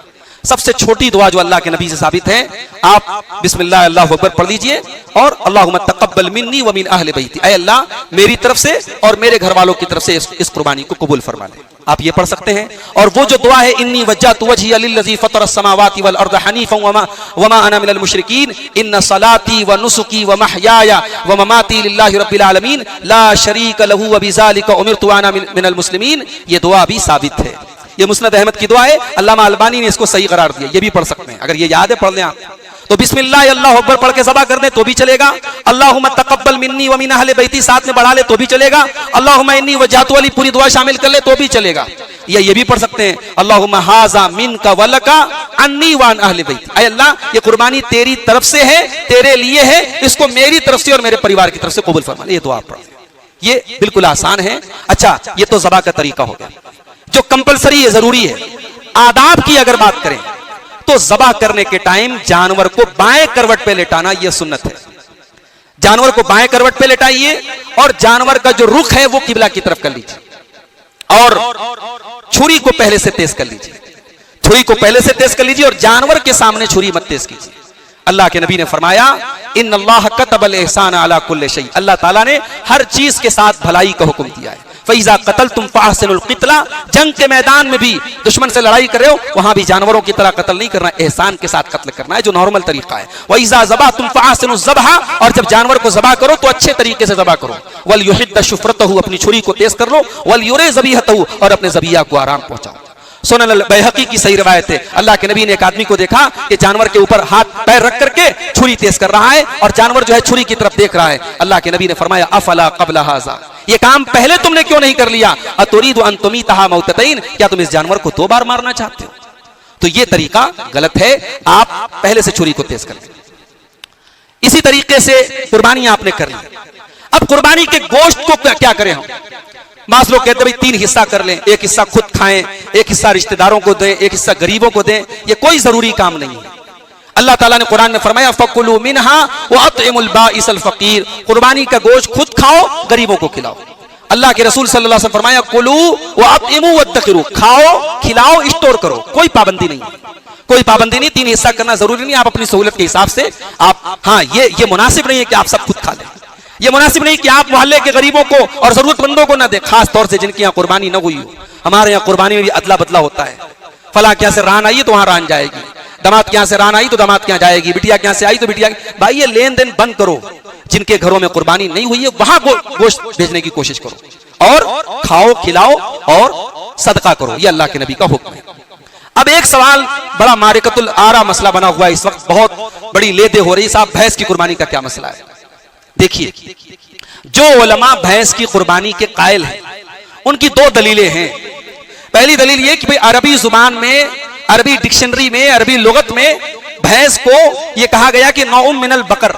Speaker 1: सबसे छोटी दुआ जो अल्लाह के नबी से साबित है, आप बिस्मिल्लाह अल्लाहु अकबर पढ़ लीजिए और अल्लाहुम्मा तक़ब्बल मिन्नी व मिन अहले बैती, ऐ अल्लाह मेरी तरफ से और मेरे घर वालों की तरफ से इस कुर्बानी को कबूल फरमा ले। आप ये पढ़ सकते हैं। और वो जो दुआ है इन्नी वज्जहतु वजहिया लिल्लज़ी फ़तरस समावाति वल अर्द हनीफ़न व मा अना मिनल मुशरिकीन इन्न सलाती व नुसुकी व महयाया व ममाती लिल्लाहि रब्बिल आलमीन ला शरीक लहू व बिज़ालिका उमिरतु अना मिनल मुस्लिमीन, ये दुआ भी साबित है। ये मुस्नद अहमद की दुआ है, अल्लामा अलबानी ने इसको सही करार दिया, ये भी पढ़ सकते हैं। अगर ये याद है पढ़ लें आप। तो बिस्मिल्लाह अल्लाहु अकबर पढ़ के ज़बह कर दें तो भी चलेगा। अल्लाहुम्मा तक़ब्बल मिन्नी व मिन अहले बैती साथ में बढ़ा ले तो भी चलेगा। अल्लाहुम्मा इन्नी वज्जहतु वाली पूरी दुआ शामिल कर ले तो भी चलेगा। ये भी पढ़ सकते हैं, अल्लाहुम्मा हाज़ा मिनका व लका अन्नी व अन अहले बैती, ऐ अल्लाह ये कुर्बानी तेरी तरफ से है, तेरे लिए है, इसको मेरी तरफ से और मेरे परिवार की तरफ से कबूल फरमा ले। ये दुआ पढ़, ये बिल्कुल आसान है। अच्छा, ये तो ज़बह का तरीका हो गया जो कंपलसरी है, जरूरी है। आदाब की अगर बात करें तो ज़बह करने के टाइम जानवर को बाएं करवट पे लेटाना यह सुन्नत है। जानवर को बाएं करवट पे लेटाइए और जानवर का जो रुख है वो किबला की तरफ कर लीजिए और छुरी को पहले से तेज कर लीजिए, छुरी को पहले से तेज कर लीजिए और जानवर के सामने छुरी मत तेज कीजिए। अल्लाह के नबी ने फरमाया इन्नल्लाह कतबल एहसान अला कुल्लि शै, अल्लाह ताला ने हर चीज के साथ भलाई का हुक्म दिया है। फैज़ा क़तलतुम फ़अहसिनुल क़ितला, जंग के मैदान में भी दुश्मन से लड़ाई कर रहे हो वहां भी जानवरों की तरह कत्ल नहीं करना, एहसान के साथ कत्ल करना है जो नॉर्मल तरीका है। वइज़ा ज़बहतुम फ़अहसिनुज़ ज़बह, और जब जानवर को ज़बह करो तो अच्छे तरीके से ज़बह करो। वल युहिद्द शुफ़रतहु, अपनी छुरी को तेज कर लो। वल युरे ज़बीहतहु, और अपने ज़बिया को आराम पहुंचाओ। सुनन बैहक़ी की सही रिवायत है, अल्लाह के नबी ने एक आदमी को देखा कि जानवर के ऊपर हाथ पैर रख करके छुरी तेज कर रहा है और जानवर जो है छुरी की तरफ देख रहा है। अल्लाह के नबी ने फरमाया अफला क़ब्ल हाज़ा, ये काम पहले तुमने क्यों नहीं कर लिया? अतुरीदु अन तुमीतहा मौततैन, क्या तुम इस जानवर को 2 बार मारना चाहते हो? तो ये तरीका गलत है, आप पहले से छुरी को तेज कर लें। इसी तरीके से कुर्बानी आपने कर ली। अब कुर्बानी के गोश्त को क्या करें हम? बास लोग कहते हैं भाई 3 हिस्सा कर लें, एक हिस्सा खुद खाएं, एक हिस्सा रिश्तेदारों को दें, एक हिस्सा गरीबों को दें। ये कोई जरूरी काम नहीं है। अल्लाह ताला ने कुरान में फरमाया फकुलू मिन्हा व अतइमुल बाइसल फकीर, कुर्बानी का गोश्त खुद खाओ, गरीबों को खिलाओ। अल्लाह के रसूल सल्लल्लाहु अलैहि वसल्लम फरमाया कुलू व अतइमू वद्दकिरू, खाओ खिलाओ स्टोर करो, कोई पाबंदी नहीं, कोई पाबंदी नहीं। 3 हिस्सा करना जरूरी नहीं, आप अपनी सहूलत के हिसाब से आप, हाँ ये मुनासिब नहीं है कि आप सब खुद खा लें, ये मुनासिब नहीं कि आप मोहल्ले के गरीबों को और जरूरतमंदों को ना दे, खास तौर से जिनकी यहाँ कुर्बानी न हुई हो। हमारे यहाँ कुर्बानी में भी अदला बदला होता है, फला के यहाँ से रान आई तो वहां रान जाएगी, दामाद के यहाँ से रान आई तो दामाद के यहाँ जाएगी, बिटिया के यहाँ से आई तो बिटिया। भाई ये लेन देन बंद करो, जिनके घरों में कुर्बानी नहीं हुई है वहां गोश्त भेजने की कोशिश करो और खाओ खिलाओ और सदका करो, ये अल्लाह के नबी का हुक्म है। अब एक सवाल बड़ा मारिकतुल आरा मसला बना हुआ है इस वक्त, बहुत बड़ी लेदे हो रही, साहब भैंस की कुर्बानी का क्या मसला है? देखिए, जो उलमा भैंस की कुर्बानी के कायल हैं उनकी 2 दलीलें हैं। पहली दलील ये कि भाई अरबी जुबान में, अरबी डिक्शनरी में, अरबी लुगत में भैंस को यह कहा गया कि नौउम मिनल बकर,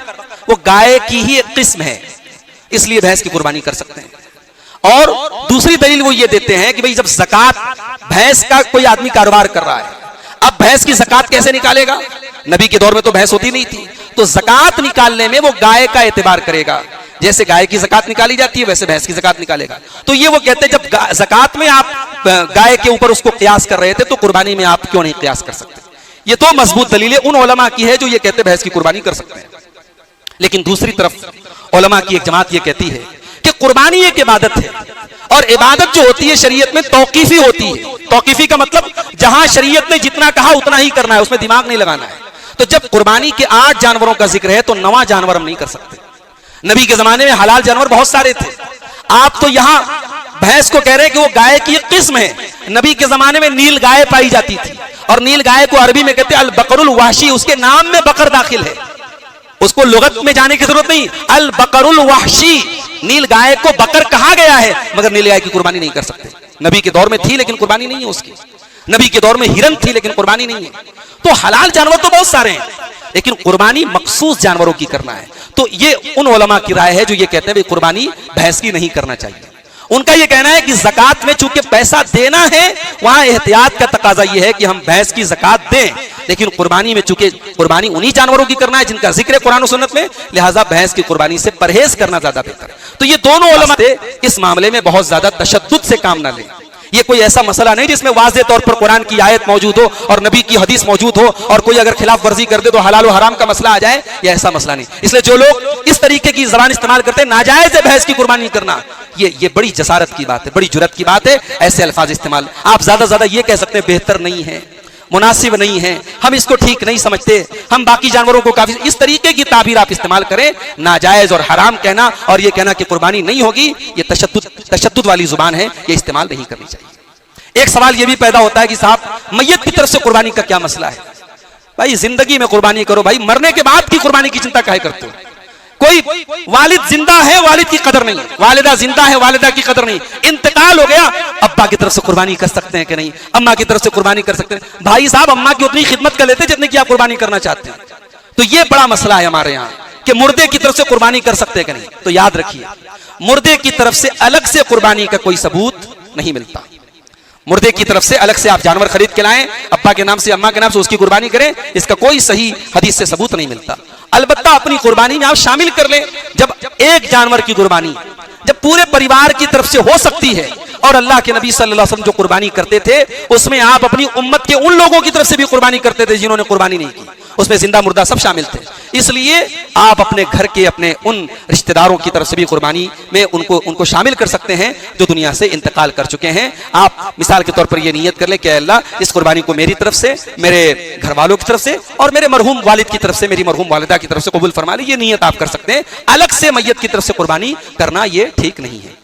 Speaker 1: वो गाय की ही एक किस्म है, इसलिए भैंस की कुर्बानी कर सकते हैं। और दूसरी दलील वो ये देते हैं कि भाई जब ज़कात, भैंस का कोई आदमी कारोबार कर रहा है, अब भैंस की ज़कात कैसे निकालेगा? नबी के दौर में तो भैंस होती नहीं थी, तो ज़कात निकालने में वो गाय का एतबार करेगा, जैसे गाय की ज़कात निकाली जाती है वैसे भैंस की ज़कात निकालेगा। तो ये वो कहते हैं जब ज़कात में आप गाय के ऊपर उसको क़ियास कर रहे थे तो कुर्बानी में आप क्यों नहीं क़ियास कर सकते? ये तो मजबूत दलीलें उन उलमा की है जो ये कहते हैं भैंस की कुर्बानी कर सकते हैं। लेकिन दूसरी तरफ उलमा की एक जमात ये कहती है कि कुर्बानी एक इबादत है, और इबादत जो होती है शरीयत में तौकीफी होती है। तौकीफी का मतलब जहां शरीयत ने जितना कहा उतना ही करना है, उसमें दिमाग नहीं लगाना है। तो जब कुर्बानी के 8 जानवरों का जिक्र है तो 9वां जानवर हम नहीं कर सकते। नबी के जमाने में हलाल जानवर बहुत सारे थे, आप तो यहां भैंस को कह रहे हैं कि वो गाय की एक किस्म है। नबी के जमाने में नील गाय पाई जाती थी, और नील गाय को अरबी में कहते हैं अल बकरुल वाशी, उसके नाम में बकर दाखिल है, उसको लुगत में जाने की जरूरत नहीं। अल बकरुल वाशी, नील गाय को बकर कहा गया है, मगर नील गाय की कुर्बानी नहीं कर सकते। नबी के दौर में थी लेकिन कुर्बानी नहीं है उसकी, नबी के दौर में हिरन थी लेकिन कुर्बानी नहीं है। तो हलाल जानवर तो बहुत सारे हैं, लेकिन कुर्बानी मखसूस जानवरों की करना है। तो ये उन उलमा की राय है जो ये कहते हैं भाई कुर्बानी भैंस की नहीं करना चाहिए। उनका यह कहना है कि ज़कात में चूंकि पैसा देना है, वहां एहतियात का तकाजा यह है कि हम भैंस की ज़कात दें, लेकिन कुर्बानी में चूंकि कुर्बानी उन्हीं जानवरों की करना है जिनका जिक्र कुरान और सुन्नत में, लिहाजा भैंस की कुर्बानी से परहेज करना ज्यादा बेहतर है। तो ये दोनों उलमा इस मामले में बहुत ज्यादा तशद्दुद से काम ना लें। ये कोई ऐसा मसला नहीं जिसमें वाज़े तौर पर कुरान की आयत मौजूद हो और नबी की हदीस मौजूद हो और कोई अगर खिलाफ वर्जी कर दे तो हलाल और हराम का मसला आ जाए, ये ऐसा मसला नहीं। इसलिए जो लोग इस तरीके की ज़बान इस्तेमाल करते हैं, नाजायज है भैंस की कुर्बानी करना, ये बड़ी जसारत की बात है, बड़ी जुर्रत की बात है। ऐसे अल्फाज इस्तेमाल, आप ज्यादा ये कह सकते हैं बेहतर नहीं है, मुनासिब नहीं है, हम इसको ठीक नहीं समझते, हम बाकी जानवरों को काफी, इस तरीके की ताबीर आप इस्तेमाल करें। नाजायज और हराम कहना और ये कहना कि कुर्बानी नहीं होगी, ये तशद्दुद वाली जुबान है, ये इस्तेमाल नहीं करनी चाहिए। एक सवाल ये भी पैदा होता है कि साहब मैयत की तरफ से कुर्बानी का क्या मसला है? भाई जिंदगी में कुर्बानी करो, भाई मरने के बाद की कुर्बानी की चिंता काहे करते हो? कोई वालिद जिंदा है, वालिद की कदर नहीं, वालिदा जिंदा है, वालिदा की कदर नहीं, इंतकाल हो गया, अब्बा की तरफ से कुर्बानी कर सकते हैं कि नहीं, अम्मा की तरफ से कुर्बानी कर सकते हैं। भाई साहब अम्मा की उतनी खिदमत कर लेते जितने की आप कुर्बानी करना चाहते हैं। तो ये बड़ा मसला है हमारे यहाँ कि मुर्दे की तरफ से कुर्बानी कर सकते हैं कि नहीं। तो याद रखिए, मुर्दे की तरफ से अलग से कुर्बानी का कोई सबूत नहीं मिलता। मुर्दे की तरफ से अलग से आप जानवर खरीद के लाएं, अब्बा के नाम से अम्मा के नाम से उसकी कुर्बानी करें, इसका कोई सही हदीस से सबूत नहीं मिलता। अलबत्ता अपनी कुर्बानी में आप शामिल कर लें। जब एक जानवर की कुर्बानी जब पूरे परिवार की तरफ से हो सकती है, और अल्लाह के नबी सल्लल्लाहु अलैहि वसल्लम जो कुर्बानी करते थे उसमें आप अपनी उम्मत के उन लोगों की तरफ से भी कुर्बानी करते थे जिन्होंने कुर्बानी नहीं की, उसमें जिंदा मुर्दा सब शामिल थे। इसलिए आप अपने घर के अपने उन रिश्तेदारों की तरफ से भी कुर्बानी में उनको शामिल कर सकते हैं जो दुनिया से इंतकाल कर चुके हैं। आप मिसाल के तौर पर यह नियत कर ले कि अल्लाह इस कुर्बानी को मेरी तरफ से, मेरे घर वालों की तरफ से और मेरे मरहूम वालिद की तरफ से, मेरी मरहूम वालिदा की तरफ से कबूल फरमा ली, ये नियत आप कर सकते हैं। अलग से मैयत की तरफ से कुर्बानी करना ये ठीक नहीं है।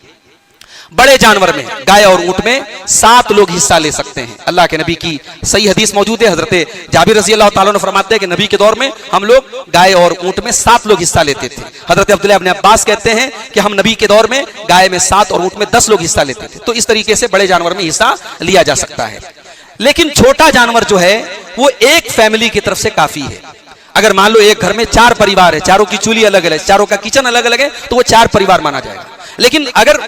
Speaker 1: बड़े जानवर में, गाय और ऊंट में 7 लोग हिस्सा ले सकते हैं। अल्लाह के नबी की सही हदीस मौजूद है, हजरत जाबिर रज़ी अल्लाह ताला अन्हु फरमाते हैं कि नबी के दौर में हम लोग गाय और ऊंट में 7 लोग हिस्सा लेते थे। हजरत अब्दुल्लाह इब्न अब्बास कहते हैं कि हम नबी के दौर में गाय में 7 और ऊंट में 10 लोग हिस्सा लेते थे। तो इस तरीके से बड़े जानवर में हिस्सा लिया जा सकता है। लेकिन छोटा जानवर जो है वो एक फैमिली की तरफ से काफी है। अगर मान लो एक घर में 4 परिवार है, चारों की चूल्ही अलग अलग, चारों का किचन अलग अलग है, तो वो 4 परिवार माना जाएगा। लेकिन अगर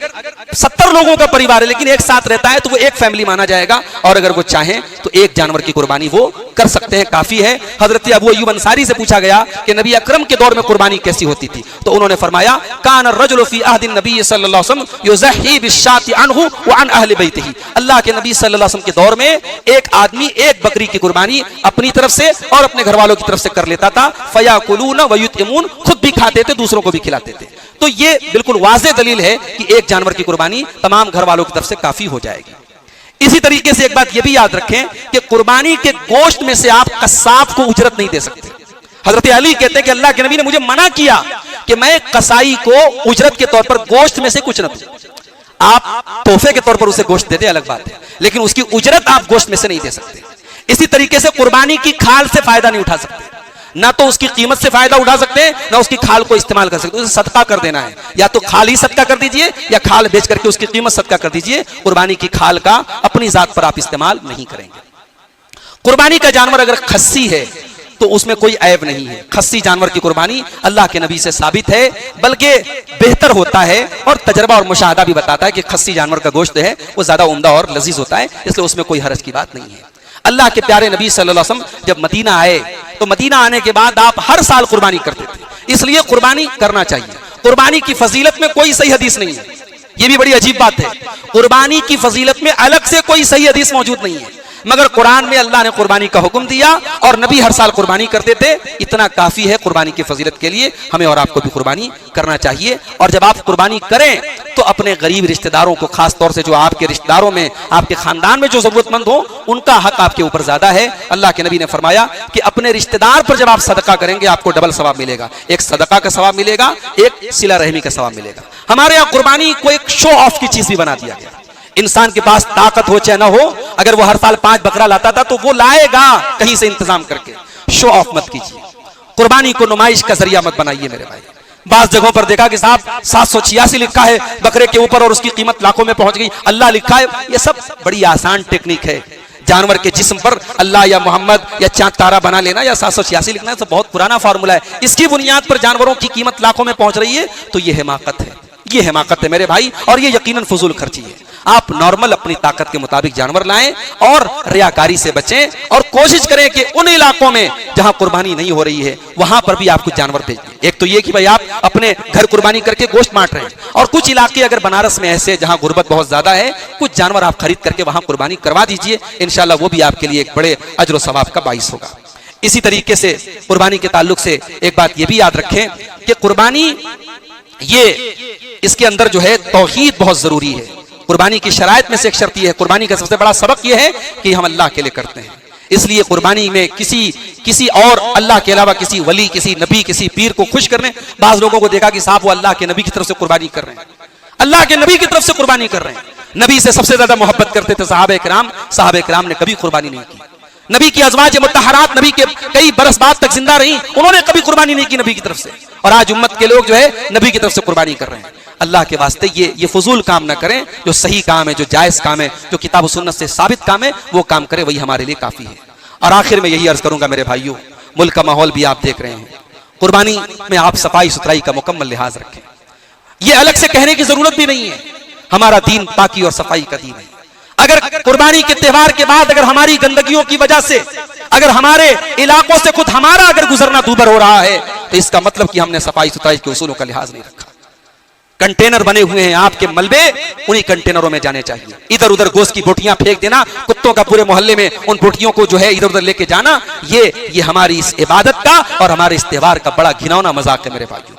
Speaker 1: 70 लोगों का परिवार है लेकिन एक साथ रहता है तो वो एक फैमिली माना जाएगा, और अगर वो चाहें तो एक जानवर की कुर्बानी वो कर सकते हैं, काफी है। हजरत अबू अय्यूब अंसारी से पूछा गया कि नबी अकरम के दौर में कुर्बानी कैसी होती थी, तो उन्होंने फरमाया कान रजुलु फी अहदिन नबी सल्लल्लाहु अलैहि वसल्लम युज़ही बिश्शाति अन्हु व अन अहलि बैतिही। अल्लाह के नबी सल्लल्लाहु अलैहि वसल्लम के दौर में एक आदमी एक बकरी की कुर्बानी अपनी तरफ से और अपने घर वालों की तरफ से कर लेता था। फयाकुलून व युतइमून, खुद भी खाते थे दूसरों को भी खिलाते थे। तो ये बिल्कुल वाज़ेह दलील है कि एक जानवर की कुर्बानी तमाम घर वालों की तरफ से काफी हो जाएगी। इसी तरीके से एक बात यह भी याद रखें कि कुर्बानी के गोश्त में से आप कसाब को उजरत नहीं दे सकते। हजरत अली कहते हैं कि अल्लाह के नबी ने मुझे मना किया कि मैं कसाई को उजरत के तौर पर गोश्त में से कुछ न दूं। आप तोहफे के तौर पर उसे गोश्त देते अलग बात है, लेकिन उसकी उजरत आप गोश्त में से नहीं दे सकते। इसी तरीके से कुर्बानी की खाल से फायदा नहीं उठा सकते, ना तो उसकी कीमत से फायदा उठा सकते हैं ना उसकी खाल को इस्तेमाल कर सकते, उसे सदका कर देना है। या तो खाल ही सदका कर दीजिए या खाल बेच करके उसकी कीमत सदका कर दीजिए। कुर्बानी की खाल का अपनी जात पर आप इस्तेमाल नहीं करेंगे। कुर्बानी का जानवर अगर खस्सी है तो उसमें कोई ऐब नहीं है। खस्सी जानवर की कुर्बानी अल्लाह के नबी से साबित है, बल्कि बेहतर होता है, और तजर्बा और मुशाहदा भी बताता है कि खस्सी जानवर का गोश्त है वो ज्यादा उम्दा और लजीज होता है, इसलिए उसमें कोई हरज की बात नहीं है। अल्लाह के प्यारे नबी सल्लल्लाहु अलैहि वसल्लम जब मदीना आए तो मदीना आने के बाद आप हर साल कुर्बानी करते थे, इसलिए कुर्बानी करना चाहिए। कुर्बानी की फजीलत में कोई सही हदीस नहीं है, यह भी बड़ी अजीब बात है। कुर्बानी की फजीलत में अलग से कोई सही हदीस मौजूद नहीं है, मगर कुरान में अल्लाह ने कुर्बानी का हुक्म दिया और नबी हर साल कुर्बानी करते थे। इतना काफी है कुर्बानी की फजीलत के लिए। हमें और आपको भी कुर्बानी करना चाहिए, और जब आप कुर्बानी करें तो अपने गरीब रिश्तेदारों को, खास तौर से जो आपके रिश्तेदारों में, आपके खानदान में जो जरूरतमंद हो, उनका हक आपके ऊपर ज्यादा है। अल्लाह के नबी ने फरमाया कि अपने रिश्तेदार पर जब आप सदका करेंगे आपको डबल सवाब मिलेगा, एक सदका का सवाब मिलेगा, एक सिला रहमी का सवाब मिलेगा। हमारे यहाँ कुर्बानी को एक शो ऑफ की चीज भी बना दिया गया। इंसान के पास ताकत हो चाहे ना हो, अगर वो हर साल 5 बकरा लाता था तो वो लाएगा कहीं से इंतजाम करके। शो ऑफ मत कीजिए, कुर्बानी को नुमाइश का जरिया मत बनाइए मेरे भाई। बास जगहों पर देखा कि साहब 786 लिखा है बकरे के ऊपर और उसकी कीमत लाखों में पहुंच गई, अल्लाह लिखा है। ये सब बड़ी आसान टेक्निक है। जानवर के जिस्म पर अल्लाह या मोहम्मद या चांद तारा बना लेना या 786 लिखना, सब बहुत पुराना फार्मूला है। इसकी बुनियाद पर जानवरों की कीमत लाखों में पहुंच रही है, तो ये हिमाकत है, ये हिमाकत है मेरे भाई, और ये यकीनन फजूल खर्ची है। आप नॉर्मल अपनी ताकत के मुताबिक जानवर लाएं और रियाकारी से बचें, और कोशिश करें कि उन इलाकों में जहां कुर्बानी नहीं हो रही है वहां पर भी आप कुछ जानवर भेज दें। एक तो ये कि भाई आप अपने घर कुर्बानी करके गोश्त बांट रहे हैं, और कुछ इलाके अगर बनारस में ऐसे जहां गुर्बत बहुत ज्यादा है, कुछ जानवर आप खरीद करके वहां कुर्बानी करवा दीजिए। इंशाल्लाह वो भी आपके लिए एक बड़े अज्र सवाब का बाइस होगा। इसी तरीके से कुर्बानी के ताल्लुक से एक बात यह भी याद रखें कि कुर्बानी ये इसके अंदर जो है तौहीद बहुत जरूरी है। कुर्बानी की शराइत में से एक शर्त यह है, कुर्बानी का सबसे बड़ा सबक यह है कि हम अल्लाह के लिए करते हैं। इसलिए कुर्बानी में किसी और अल्लाह के अलावा किसी वली, किसी नबी, किसी पीर को खुश करने, बाज लोगों को देखा कि साहब वो अल्लाह के नबी की तरफ से कुर्बानी कर रहे हैं, अल्लाह के नबी की तरफ से कुर्बानी कर रहे हैं। नबी से सबसे ज्यादा मोहब्बत करते थे साहबे किराम ने कभी कुर्बानी नहीं की। नबी की अज़वाज मुत्तहरात नबी के कई बरस बाद तक जिंदा रही, उन्होंने कभी कुर्बानी नहीं की नबी की तरफ से, और आज उम्मत के लोग जो है नबी की तरफ से कुर्बानी कर रहे हैं। अल्लाह के वास्ते ये फजूल काम ना करें, जो सही काम है, जो जायज काम है, जो किताब सुन्नत से साबित काम है, वो काम करें, वही हमारे लिए काफी है। और आखिर में यही अर्ज करूंगा मेरे भाइयों, मुल्क का माहौल भी आप देख रहे हैं, कुर्बानी में आप सफाई सुथराई का मुकम्मल लिहाज रखें। ये अलग से कहने की जरूरत भी नहीं है, हमारा दीन पाकी और सफाई का दीन है। अगर कुर्बानी के त्योहार के बाद अगर हमारी गंदगियों की वजह से अगर हमारे इलाकों से खुद हमारा अगर गुजरना दूभर हो रहा है, तो इसका मतलब कि हमने सफाई सुथराई के उसूलों का लिहाज नहीं रखा। कंटेनर बने हुए हैं आपके मलबे, उन्हीं कंटेनरों में जाने चाहिए। इधर उधर गोश्त की बोटियां फेंक देना, कुत्तों का पूरे मोहल्ले में उन बोटियों को जो है इधर उधर लेके जाना, ये हमारी इस इबादत का और हमारे इस त्योहार का बड़ा घिनौना मजाक है मेरे भाइयों।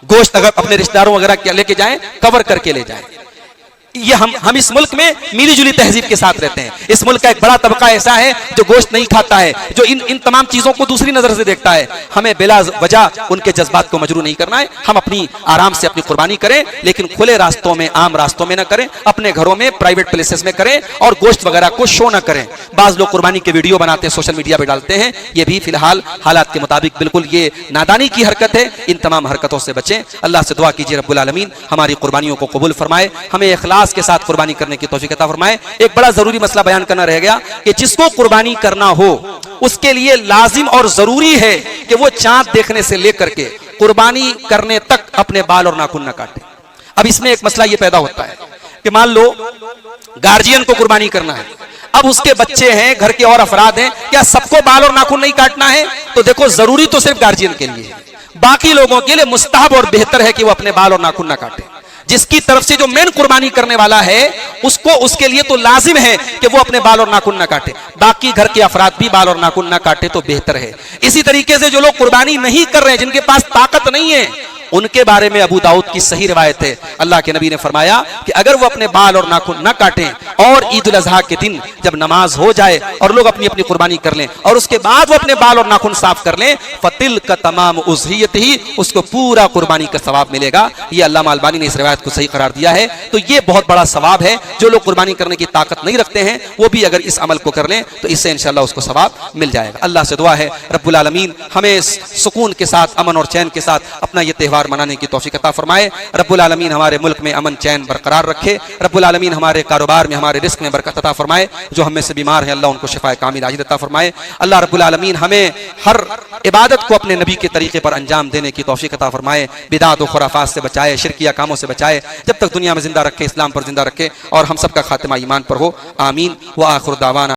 Speaker 1: गोश्त अगर अपने रिश्तेदारों वगैरह लेके जाएं, कवर करके ले जाएं। ये हम इस मुल्क में मिली जुली तहजीब के साथ रहते हैं। इस मुल्क का एक बड़ा तबका ऐसा है जो गोश्त नहीं खाता है, जो इन तमाम चीजों को दूसरी नजर से देखता है। हमें बिला वजह उनके जज्बात को मजरू नहीं करना है। हम अपनी आराम से अपनी कुर्बानी करें, लेकिन खुले रास्तों में, आम रास्तों में ना करें, अपने घरों में, प्राइवेट प्लेसेस में करें, और गोश्त वगैरह को शो ना करें। बाज लोग कुर्बानी के वीडियो बनाते हैं, सोशल मीडिया पे डालते हैं, ये भी फिलहाल हालात के मुताबिक बिल्कुल ये नादानी की हरकत है। इन तमाम हरकतों से बचें। अल्लाह से दुआ कीजिए रब्बुल आलमीन हमारी कुर्बानियों को कबूल फरमाए, हमें इखलास के साथ कुर्बानी करने की तौफीक अता फरमाए। एक बड़ा जरूरी मसला बयान करना रह गया कि जिसको कुर्बानी करना हो उसके लिए लाजिम और जरूरी है कि वो चांद देखने से लेकर के कुर्बानी करने तक अपने बाल और नाखून न काटे। अब इसमें एक मसला ये पैदा होता है कि मान लो गार्जियन को कुर्बानी करना है, अब उसके बच्चे हैं, घर के और अफराद हैं, क्या सबको बाल और नाखून नहीं काटना है? तो देखो जरूरी तो सिर्फ गार्जियन के लिए है, बाकी लोगों के लिए मुस्तहब और बेहतर है कि वो अपने बाल और नाखून ना काटे। जिसकी तरफ से जो मेन कुर्बानी करने वाला है उसको, उसके लिए तो लाजिम है कि वो अपने बाल और नाखून ना काटे, बाकी घर के अफराद भी बाल और नाखून ना काटे तो बेहतर है। इसी तरीके से जो लोग कुर्बानी नहीं कर रहे हैं, जिनके पास ताकत नहीं है, उनके बारे में अबू दाऊद की सही रिवायत है, अल्लाह के नबी ने फरमाया कि अगर वो अपने बाल और नाखून न काटें और ईद उल अजहा के दिन जब नमाज हो जाए और लोग अपनी अपनी कुर्बानी कर लें और उसके बाद वो अपने बाल और नाखून साफ कर लें, फतिल का तमाम उज़हियत ही, उसको पूरा कुर्बानी का सवाब मिलेगा। ये अल्लामा अलबानी ने इस रिवायत को सही करार दिया है। तो ये बहुत बड़ा सवाब है। जो लोग कुर्बानी करने की ताकत नहीं रखते हैं वो भी अगर इस अमल को कर लें तो इससे इंशाअल्लाह उसको सवाब मिल जाएगा। अल्लाह से दुआ है रब्बुल आलमीन हमें सुकून के साथ, अमन और चैन के साथ अपना ये त्यौहार मनाने की तौफीक अता फरमाए। रब्बुल आलमीन हमारे मुल्क में अमन चैन बरकरार रखे। रब्बुल आलमीन हमारे कारोबार में, हमारे रिस्क में बरकत अता फरमाए। जो हम में से बीमार हैं अल्लाह उनको शिफाए कामिल आजिल अता फरमाए। अल्लाह रब्बुल आलमीन हमें हर इबादत को अपने नबी के तरीके पर अंजाम देने की तौफीक अता फरमाए। बिदात और खुराफात से बचाए, शिरकिया कामों से बचाए, जब तक दुनिया में जिंदा रखे, इस्लाम पर जिंदा रखे और हम सबका खातिमा ईमान पर हो। आमीन व आखिर दावाना।